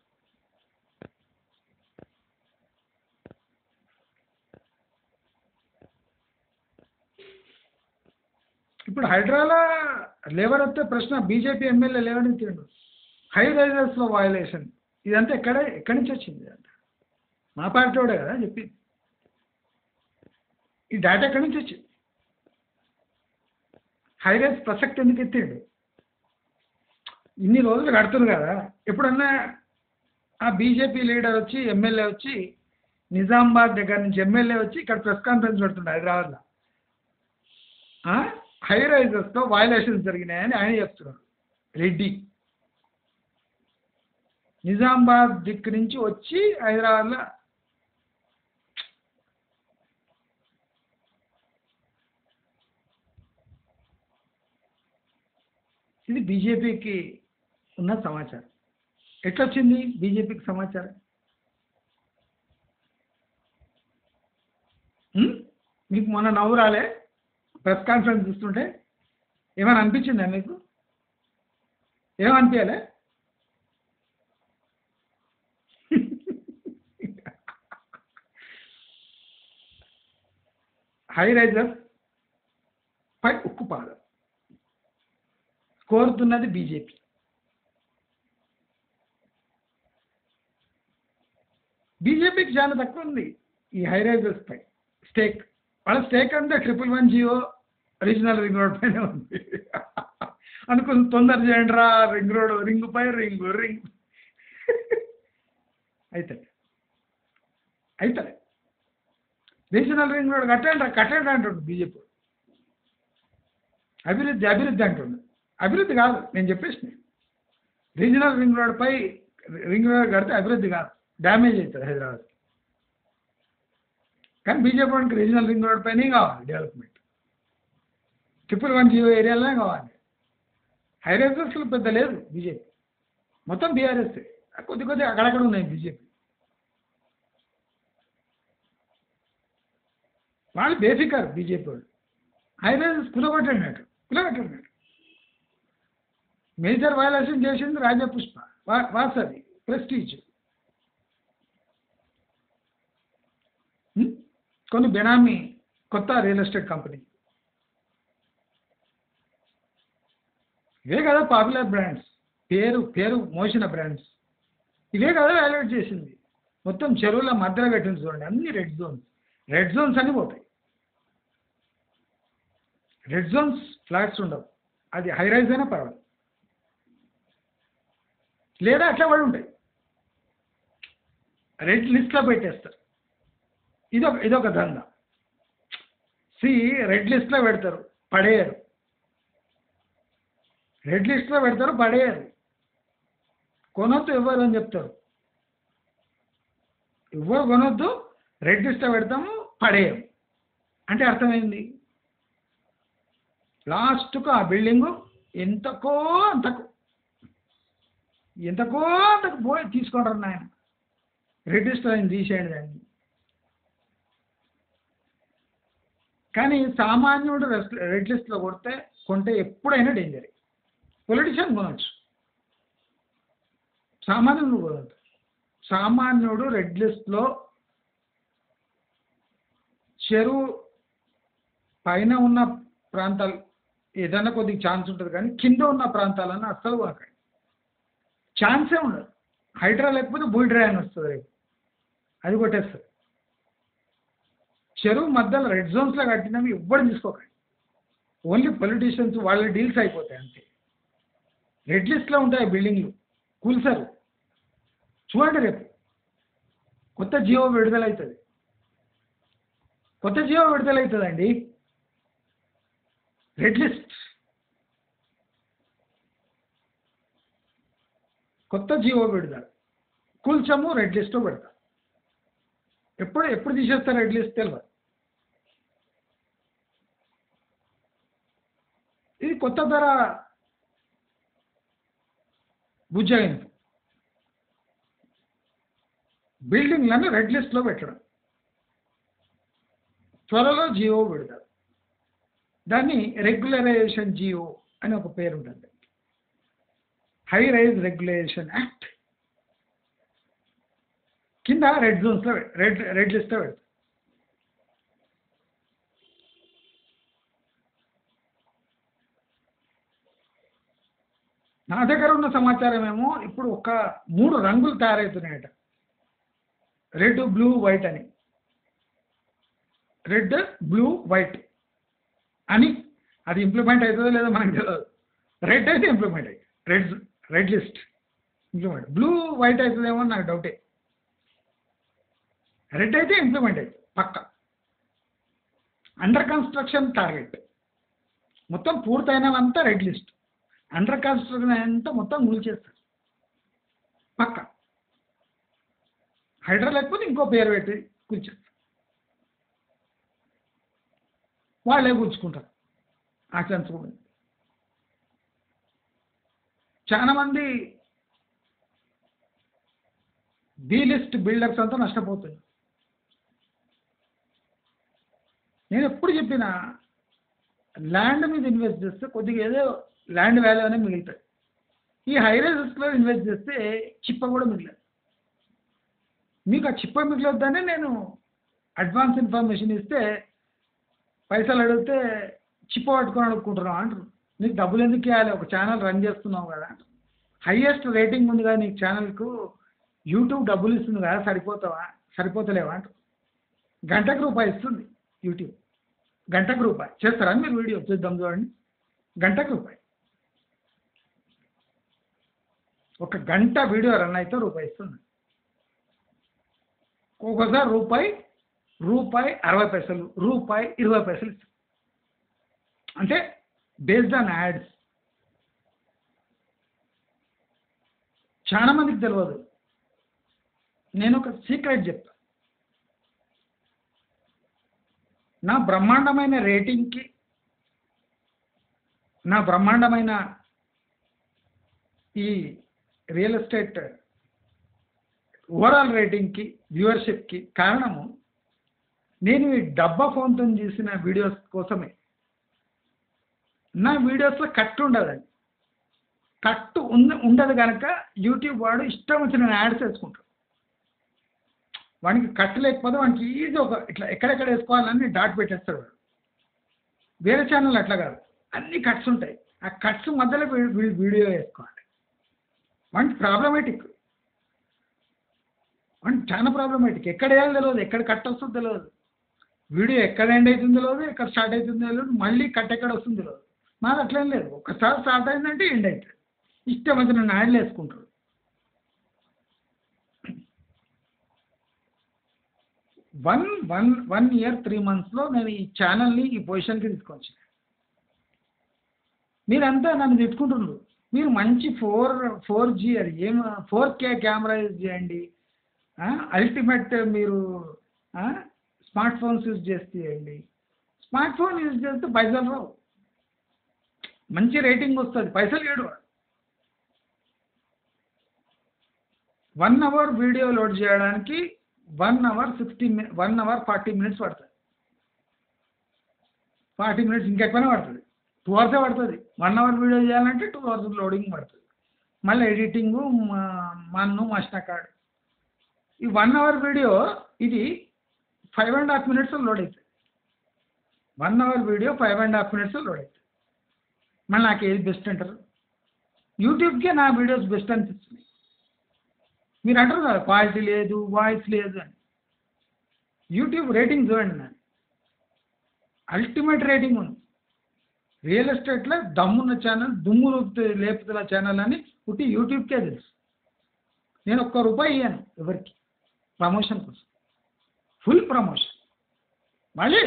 ఇప్పుడు హైడ్రాలో లేవనెత్తే ప్రశ్న బీజేపీ ఎమ్మెల్యే లేవనెత్తిండు. హై రైజర్స్లో వయలేషన్ ఇదంతా ఎక్కడి నుంచి వచ్చింది అంట? మా పార్టీ వాడే కదా చెప్పి. ఈ డేటా ఎక్కడి నుంచి వచ్చింది? హై రైజ్ ప్రసక్తి ఎందుకు ఎత్తిండు? ఇన్ని రోజులు కడుతుంది కదా, ఎప్పుడన్నా ఆ బీజేపీ లీడర్ వచ్చి ఎమ్మెల్యే వచ్చి నిజామాబాద్ దగ్గర నుంచి ఎమ్మెల్యే వచ్చి ఇక్కడ ప్రెస్ కాన్ఫరెన్స్ పెడుతుండే హైదరాబాద్లో, హై రైజర్స్లో వయలేషన్స్ జరిగినాయని ఆయన చెప్తున్నారు. రెడ్డి నిజామాబాద్ దిక్కు నుంచి వచ్చి హైదరాబాద్లో ఇది బీజేపీకి ఉన్న సమాచారం. ఎట్లొచ్చింది బీజేపీకి సమాచారం? మీకు మొన్న నవ్వు రాలే ప్రెస్ కాన్ఫరెన్స్ ఇస్తుంటే? ఏమైనా అనిపించిందా మీకు? ఏమనిపించాలే? హై రైజర్స్ పై ఉక్కుపాదం కోరుతున్నది బీజేపీ. బీజేపీకి చాలా తక్కువ ఉంది ఈ హై రైజర్స్ పై స్టేక్. వాళ్ళ స్టేక్ అంతా 111 రీజనల్ రింగ్ రోడ్ పైన ఉంది. అనుకుని తొందర చేయండి రా, రింగ్ రోడ్, రింగ్ పై రింగ్ అయితే రీజనల్ రింగ్ రోడ్ కట్టండి అంటుండు బీజేపీ. అభివృద్ధి అంటుండు. అభివృద్ధి కాదు, నేను చెప్పేసి. రీజనల్ రింగ్ రోడ్ పై రింగ్ రోడ్ కడితే అభివృద్ధి కాదు, డ్యామేజ్ అవుతుంది హైదరాబాద్. కానీ బీజేపీ వాడికి రీజనల్ రింగ్ రోడ్ పైనే కావాలి డెవలప్మెంట్. 111 ఏరియాలోనే కావాలి. హై రైజర్స్లో పెద్ద లేదు బీజేపీ, మొత్తం బీఆర్ఎస్. కొద్ది అక్కడక్కడ ఉన్నాయి బీజేపీ. వాళ్ళు బేఫికర్ బీజేపీ వాళ్ళు. హై రైజర్స్ కులగొట్టండి. మేజర్ వయలేషన్ చేసింది రాజపుష్ప, వాసవి, ప్రెస్టీజ్, కొన్ని బెనామీ కొత్త రియల్ ఎస్టేట్ కంపెనీ. ఇవే కదా పాపులర్ బ్రాండ్స్, పేరు పేరు మోసిన బ్రాండ్స్. ఇవే కదా వాల్యుయేట్ చేసింది. మొత్తం చెరువుల మధ్యలో పెట్టింది చూడండి, అన్ని రెడ్ జోన్స్. రెడ్ జోన్స్ అని పోతాయి. రెడ్ జోన్స్ ఫ్లాట్స్ ఉండవు, అది హై రైజ్ అయినా పర్వాలేదు, లేదా అట్లా పడి ఉంటాయి. రెడ్ లిస్ట్లో పెట్టేస్తారు. ఇదొక దందా. రెడ్ లిస్ట్లో పెడతారు, పడేయరు. రెడ్ లిస్ట్లో పెడతారు, పడేయరు. కొనొద్దు ఎవరు అని చెప్తారు. ఎవరు కొనొద్దు, రెడ్ లిస్ట్లో పెడతాము, పడేయం అంటే అర్థమైంది. లాస్ట్కు ఆ బిల్డింగు ఎంతకో అంతకు పోయి తీసుకుంటారు నాయన. రెడ్ లిస్ట్లో ఆయన తీసేయండి దాన్ని. కానీ సామాన్యుడు రెడ్ లిస్ట్లో కొంటే ఎప్పుడైనా డేంజరే. పొలిటీషియన్ కొనవచ్చు, సామాన్యుడు కొనవచ్చు. సామాన్యుడు రెడ్ లిస్ట్లో చెరువు పైన ఉన్న ప్రాంతాలు ఏదైనా కొద్దిగా ఛాన్స్ ఉంటుంది, కానీ కింద ఉన్న ప్రాంతాలన్నా అస్సలు కొనకండి, ఛాన్సే ఉండదు. హైడ్రా లేకపోతే బుల్డ్రా అని వస్తుంది, రేపు అది కొట్టేస్తుంది. చెరువు మధ్యలో రెడ్ జోన్స్లో కట్టినవి ఎవ్వరు తీసుకోకండి. ఓన్లీ పొలిటీషియన్స్ వాళ్ళ డీల్స్ అయిపోతాయి అంతే. రెడ్ లిస్ట్లో ఉంటాయి బిల్డింగ్లు, కూల్సారు. చూడండి, రేపు కొత్త జియో విడుదలవుతుందండి. రెడ్ లిస్ట్, కొత్త జియో విడుదల, కూల్చము, రెడ్ లిస్ట్లో పెడతారు. ఎప్పుడు తీసేస్తారు రెడ్ లిస్ట్ తెలియదు. ఇది కొత్త ధర బుజ్జాయింపు, బిల్డింగ్లను రెడ్ లిస్ట్లో పెట్టడం. త్వరలో జియో విడుదల, దాన్ని రెగ్యులరైజేషన్ జియో అని ఒక పేరు ఉంటుంది. హై రైజ్ రెగ్యులేషన్ యాక్ట్ కింద రెడ్ జోన్స్లో రెడ్ లిస్ట్లో పెడతారు. నా దగ్గర ఉన్న సమాచారం ఏమో ఇప్పుడు ఒక 3 రంగులు తయారవుతున్నాయట, రెడ్, బ్లూ, వైట్ అని. రెడ్, బ్లూ, వైట్ అని అది ఇంప్లిమెంట్ అవుతుందో లేదో మనకు తెలియదు. రెడ్ అయితే ఇంప్లిమెంట్ అవుతుంది, red list implement. Blue, white అవుతుందేమో నాకు డౌటే. రెడ్ అయితే ఇంప్లిమెంట్ అవుతుంది పక్క. అండర్ కన్స్ట్రక్షన్ టార్గెట్, మొత్తం పూర్తయినవంతా రెడ్ లిస్ట్, అండర్ కన్స్ట్రక్షన్ అంతా మొత్తం కూల్చేస్తారు పక్క. హైడ్రా లేకపోతే ఇంకో పేరు పెట్టి కూల్చేస్తారు, వాళ్ళే కూర్చుకుంటారు. ఆ ఛాన్స్ కూడా ఉంది. చాలామంది బి లిస్ట్ బిల్డర్స్ అంతా నష్టపోతున్నారు. నేను ఎప్పుడు చెప్పినా ల్యాండ్ మీద ఇన్వెస్ట్ చేస్తే కొద్దిగా ఏదో ల్యాండ్ వాల్యూ అనేది మిగులుతుంది. ఈ హైరైజెస్లో ఇన్వెస్ట్ చేస్తే చిప్ప కూడా మిగలదు. మీకు ఆ చిప్ప మిగలొద్దనే నేను అడ్వాన్స్ ఇన్ఫర్మేషన్ ఇస్తే పైసలు అడిగితే చిప్ప పట్టుకొని అడుక్కుంటున్నావు అంటారు. నీకు డబ్బులు ఎందుకు ఇవ్వాలి, ఒక ఛానల్ రన్ చేస్తున్నావు కదా. హైయెస్ట్ రేటింగ్ ఉంది కదా నీకు ఛానల్కు, యూట్యూబ్ డబ్బులు ఇస్తుంది కదా, సరిపోతలేవా అంటారు. గంటకు రూపాయి ఇస్తుంది యూట్యూబ్, గంటకు రూపాయి. చేస్తారా మీరు వీడియో చూద్దాం చూడండి, గంటకు రూపాయి. ఒక గంట వీడియో రన్ అయితే రూపాయి ఇస్తుంది. ఒక్కోసారి రూపాయి 60 పైసలు, రూపాయి 20 పైసలు ఇస్తుంది. అంటే బేస్డ్ ఆన్ యాడ్స్. చాలా మందికి తెలియదు. నేను ఒక సీక్రెట్ చెప్తా. నా బ్రహ్మాండమైన రేటింగ్కి, నా బ్రహ్మాండమైన ఈ రియల్ ఎస్టేట్ ఓవరాల్ రేటింగ్కి, వ్యూవర్షిప్కి కారణము నేను ఈ డబ్బా ఫోన్తో చేసిన వీడియోస్ కోసమే. నా వీడియోస్లో కట్ ఉండదండి. కట్టు ఉండదు కనుక యూట్యూబ్ వాడు ఇష్టం వచ్చిన యాడ్స్ వేసుకుంటాడు. వానికి కట్టు లేకపోతే వానికి ఈజీ ఒక ఇట్లా ఎక్కడెక్కడ వేసుకోవాలని డాట్ పెట్టేస్తాడు వాడు. వేరే ఛానల్ అట్లా కాదు, అన్ని కట్స్ ఉంటాయి. ఆ కట్స్ మధ్యలో వీడియో వేసుకోవాలి. వానికి ప్రాబ్లమేటిక్, వానికి చాలా ప్రాబ్లమేటిక్. ఎక్కడ వేయాలో తెలియదు, ఎక్కడ కట్ వస్తుందో తెలియదు, వీడియో ఎక్కడ ఎండ్ అవుతుందో తెలియదు, ఎక్కడ స్టార్ట్ అవుతుందో తెలియదు, మళ్ళీ కట్ ఎక్కడ వస్తుందో తెలియదు. మాది అట్లేం లేదు, ఒకసారి స్టార్ట్ అయిందంటే ఎండ్ అవుతుంది. ఇష్టం వచ్చిన నాయలు వేసుకుంటాడు. వన్ ఇయర్ 3 monthsలో నేను ఈ ఛానల్ని ఈ పొజిషన్కి తీసుకొచ్చాను. మీరంతా నన్ను తిట్టుకుంటున్నారు. మీరు మంచి 4G అది ఏం 4K కెమెరా యూజ్ చేయండి, అల్టిమేట్ మీరు స్మార్ట్ ఫోన్స్ యూజ్ చేయండి. స్మార్ట్ ఫోన్ యూజ్ చేస్తే పైసలు రావు, మంచి రేటింగ్ వస్తుంది, పైసలు ఏడు. 1 hour వీడియో లోడ్ చేయడానికి 1 hour 40 minutes పడుతుంది. 40 minutes ఇంకెక్కువనే పడుతుంది, 2 hours పడుతుంది. 1 hour వీడియో చేయాలంటే 2 hours లోడింగ్ పడుతుంది, మళ్ళీ ఎడిటింగు మన్ను మస్టకాడు. ఈ 1 hour వీడియో ఇది 5.5 minutes లోడ్ అవుతుంది. 1 hour వీడియో 5.5 minutes లోడ్ అవుతుంది. మళ్ళీ నాకు ఏది బెస్ట్ అంటారు? యూట్యూబ్కే నా వీడియోస్ బెస్ట్ అనిపిస్తుంది. మీరు అంటారు కదా క్వాలిటీ లేదు, వాయిస్ లేదు అని. యూట్యూబ్ రేటింగ్ చూడండి, నాకు అల్టిమేట్ రేటింగ్ ఉంది. రియల్ ఎస్టేట్లో దమ్మున్న ఛానల్, దుమ్ము లేపుతున్న ఛానల్ అని పుట్టి యూట్యూబ్కే తెలుసు. నేను ₹1 ఇయ్యాను ఎవరికి ప్రమోషన్ కోసం, ఫుల్ ప్రమోషన్. మళ్ళీ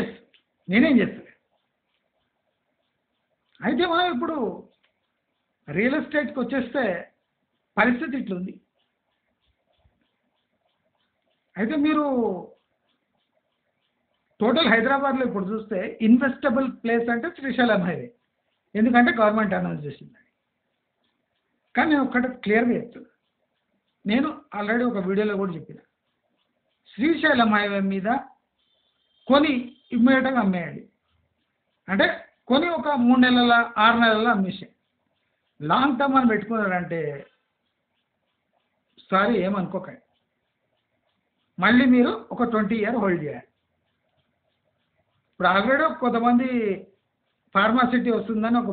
నేనేం చేస్తాను. అయితే మనం ఇప్పుడు రియల్ ఎస్టేట్కి వచ్చేస్తే పరిస్థితి ఇట్లుంది. అయితే మీరు టోటల్ హైదరాబాద్లో ఇప్పుడు చూస్తే ఇన్వెస్టబుల్ ప్లేస్ అంటే శ్రీశైలం హైవే, ఎందుకంటే గవర్నమెంట్ అనౌన్స్ చేసింది. కానీ నేను ఒక్కటి క్లియర్గా చెప్తున్నా, నేను ఆల్రెడీ ఒక వీడియోలో కూడా చెప్పిన, శ్రీశైలం హైవే మీద కొని ఇమ్మీడియట్గా అమ్మేయండి. అంటే కొని ఒక 3 నెలల 6 నెలల్లో అమ్మేసాయి. లాంగ్ టర్మ్ అని పెట్టుకున్నారంటే సారీ ఏమనుకోకండి, మళ్ళీ మీరు ఒక 20 years హోల్డ్ చేయాలి. ఇప్పుడు ఆల్రెడీ కొంతమంది ఫార్మాసిటీ వస్తుందని ఒక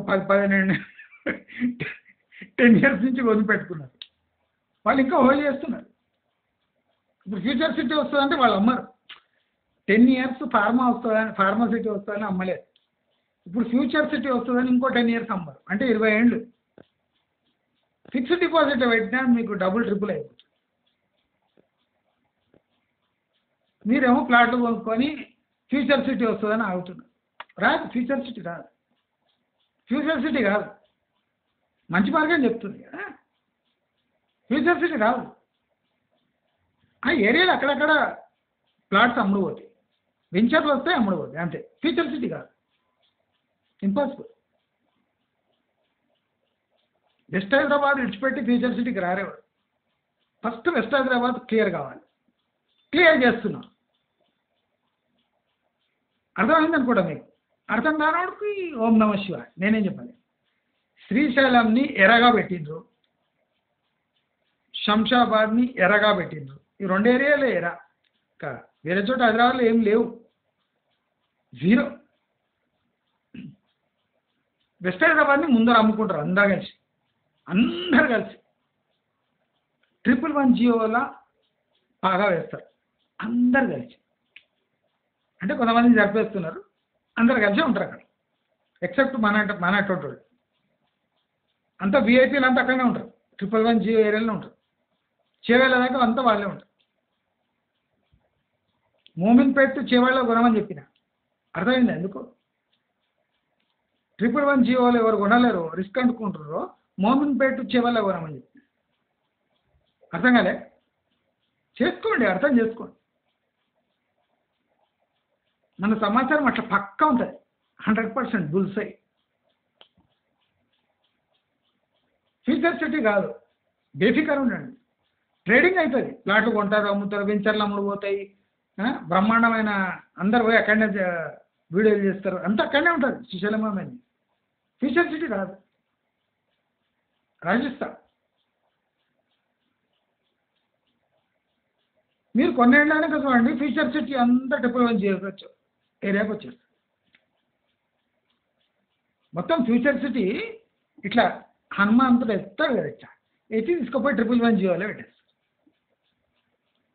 10 years నుంచి కొని పెట్టుకున్నారు, వాళ్ళు ఇంకా హోల్డ్ చేస్తున్నారు. ఇప్పుడు ఫ్యూచర్ సిటీ వస్తుందంటే వాళ్ళు అమ్మరు. 10 years ఫార్మాసిటీ వస్తుందని అమ్మలేదు. ఇప్పుడు ఫ్యూచర్ సిటీ వస్తుందని ఇంకో 10 years అమ్మరు, అంటే 20 ఏళ్ళు. ఫిక్స్డ్ డిపాజిట్ పెట్టినా మీకు డబుల్ ట్రిపుల్ అయిపోతుంది. మీరేమో ప్లాట్లు కొనుక్కొని ఫ్యూచర్ సిటీ వస్తుందని ఆగుతున్నారు. రాదు, ఫ్యూచర్ సిటీ రాదు, ఫ్యూచర్ సిటీ కాదు. మంచి మార్గం చెప్తుంది కదా, ఫ్యూచర్ సిటీ రాదు. ఆ ఏరియాలో అక్కడక్కడ ప్లాట్స్ అమ్ముడు పోతాయి, వెంచర్లు వస్తాయి, అమ్ముడు పోతాయి, అంతే. ఫ్యూచర్ సిటీ కాదు, ఇంపాసిబుల్. వెస్ట్ హైదరాబాద్ విడిచిపెట్టి ఫ్యూచర్ సిటీకి రారేవాడు. ఫస్ట్ వెస్ట్ హైదరాబాద్ క్లియర్ కావాలి. క్లియర్ చేస్తున్నాం, అర్థమైంది అనుకోండి. మీకు అర్థం కానివాడికి ఓం నమ శివాయ. నేనేం చెప్పాలి, శ్రీశైలంని ఎర్రగా పెట్టిండ్రు, శంషాబాద్ని ఎర్రగా పెట్టిండ్రు. ఈ 2 ఏరియాలే ఎర్ర, వేరే చోట హైదరాబాద్లో ఏం లేవు, జీరో. వెస్ట్ హైదరాబాద్ని ముందర అమ్ముకుంటారు అందరు కలిసి 111 జియోలా బాగా వేస్తారు అందరు కలిసి. అంటే కొంతమంది జరిపేస్తున్నారు, అందరు కలిసి ఉంటారు అక్కడ, ఎక్సెప్ట్ మన అటువంటి అంతా విఐపీలు అంతా అక్కడనే ఉంటారు. 111 జియో ఏరియాలోనే ఉంటారు. చేవేళ్ళ దాకా అంతా వాళ్ళే ఉంటారు. మోమిన్పేట్ చేవేళ్ళ కొనమని చెప్పిన, అర్థమైంది ఎందుకు? 111 జియోలు ఎవరు కొనలేరు, రిస్క్ అనుకుంటారో మోమిన్పేట్ చేవేళ్ళ కొనమని చెప్పిన. అర్థం కాలే? చేసుకోండి, అర్థం చేసుకోండి. మన సమాచారం అట్లా పక్కా ఉంటుంది, 100% బుల్సై. ఫ్యూచర్ సిటీ కాదు, బేఫికర్ ఉండండి. ట్రేడింగ్ అవుతుంది, ప్లాట్లు కొంటారు, అమ్ముతారు, వెంచర్లు అమ్ముడు పోతాయి, బ్రహ్మాండమైన అందరు పోయి అక్కడనే వీడియోలు చేస్తారు, అంతా అక్కడనే ఉంటుంది శ్రీశైలం. ఫ్యూచర్ సిటీ కాదు. రాసిస్తా. మీరు కొన్నేళ్ళైనా చూడండి, ఫ్యూచర్ సిటీ అంతా ట్రిపుల్ చేయవచ్చు ఏరియాకి వచ్చేస్తుంది. మొత్తం ఫ్యూచర్ సిటీ ఇట్లా హనుమంతుడు ఎత్తాడు కదా, ఇట్లా ఎత్తి తీసుకుపోయి 111 పెట్టేస్తారు.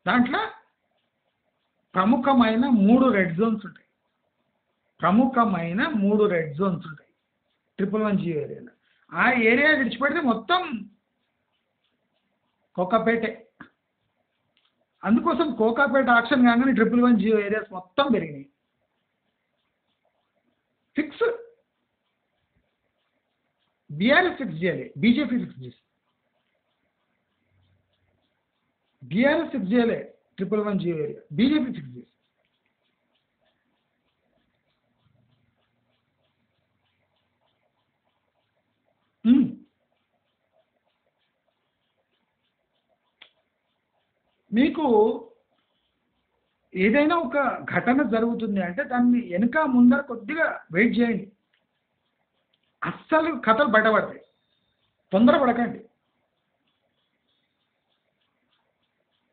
దాంట్లో ప్రముఖమైన 3 రెడ్ జోన్స్ ఉంటాయి. ప్రముఖమైన 3 రెడ్ జోన్స్ ఉంటాయి 111 ఏరియాలో. ఆ ఏరియా విడిచిపెడితే మొత్తం కోకాపేటే. అందుకోసం కోకాపేట ఆక్షన్ కాగానే 111 ఏరియాస్ మొత్తం పెరిగినాయి. ఫిక్స్. బీఆర్ఎస్ ఫిక్స్ చేయాలి, బీజేపీ ఫిక్స్ చేసి. బీఆర్ఎస్ ఫిక్స్ చేయలే 111 ఏరియా, బీజేపీ ఫిక్స్ చేసి. మీకు ఏదైనా ఒక ఘటన జరుగుతుంది అంటే దాన్ని వెనుక ముందర కొద్దిగా వెయిట్ చేయండి. అస్సలు కథలు బయటపడతాయి. తొందరపడకండి.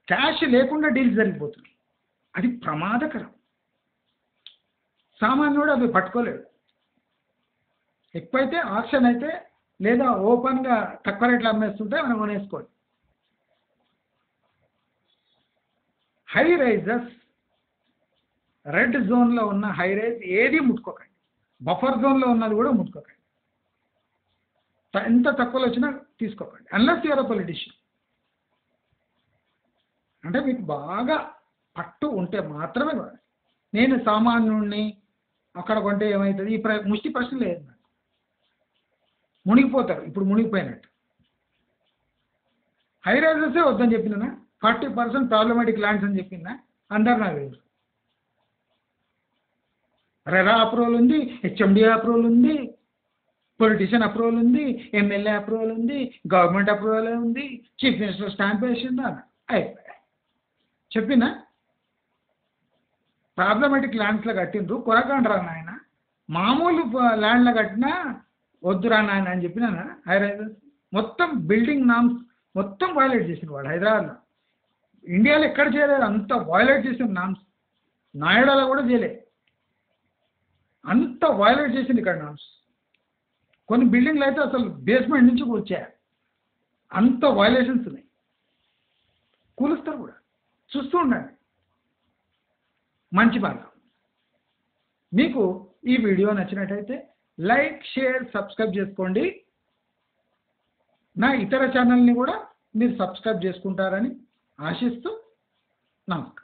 క్యాష్ లేకుండా డీల్ జరిగిపోతుంది. అది ప్రమాదకరం. సామాన్యుడు అవి పట్టుకోలేడు. ఎక్కువైతే ఆక్షన్ అయితే లేదా ఓపెన్గా తక్కువ రేట్లు అమ్మేస్తుంటే మనం కొనేసుకోండి. హై రైజెస్, రెడ్ జోన్లో ఉన్న హై రైజ్ ఏది ముట్టుకోకండి. బఫర్ జోన్లో ఉన్నది కూడా ముట్టుకోకండి. ఎంత తక్కువలో వచ్చినా తీసుకోకండి. Unless your politician. అంటే మీకు బాగా పట్టు ఉంటే మాత్రమే. నేను సామాన్యుడిని అక్కడ కొంటే ఏమవుతుంది, ఈ ముష్టి ప్రశ్న లేదు. నాకు మునిగిపోతారు. ఇప్పుడు మునిగిపోయినట్టు. హై రైజెసే వద్దని చెప్పినా, 40% ప్రాబ్లమాటిక్ ల్యాండ్స్ అని చెప్పినా అందరు నాకు తెలుసు. రెరా అప్రూవల్ ఉంది, హెచ్ఎండి అప్రూవల్ ఉంది, పొలిటీషియన్ అప్రూవల్ ఉంది, ఎమ్మెల్యే అప్రూవల్ ఉంది, గవర్నమెంట్ అప్రూవల్ ఉంది, చీఫ్ మినిస్టర్ స్టాంప్ వేసిందా అయిపోయా. చెప్పినా ప్రాబ్లమాటిక్ ల్యాండ్స్లో కట్టిండ్రు, కొరకండి రా నాయన. మామూలు ల్యాండ్లో కట్టినా వద్దురా నాయన అని చెప్పినా. హై రైజెస్ మొత్తం బిల్డింగ్ నామ్స్ మొత్తం వయలేట్ చేసిన వాడు హైదరాబాద్లో. ఇండియాలో ఎక్కడ చేయలేదు అంత వయలేట్ చేసిన నామ్స్. నాయుడాలో కూడా చేయలేదు అంత వయలేట్ చేసింది ఇక్కడ నామ్స్. కొన్ని బిల్డింగ్లు అయితే అసలు బేస్మెంట్ నుంచి కూర్చాయి. అంత వయలేషన్స్ ఉన్నాయి. కూలుస్తారు కూడా. చూస్తూ ఉండండి. మంచి భాగం. మీకు ఈ వీడియో నచ్చినట్టయితే లైక్, షేర్, సబ్స్క్రైబ్ చేసుకోండి. నా ఇతర ఛానల్ని కూడా మీరు సబ్స్క్రైబ్ చేసుకుంటారని ఆశిస్తూ నమస్కారం.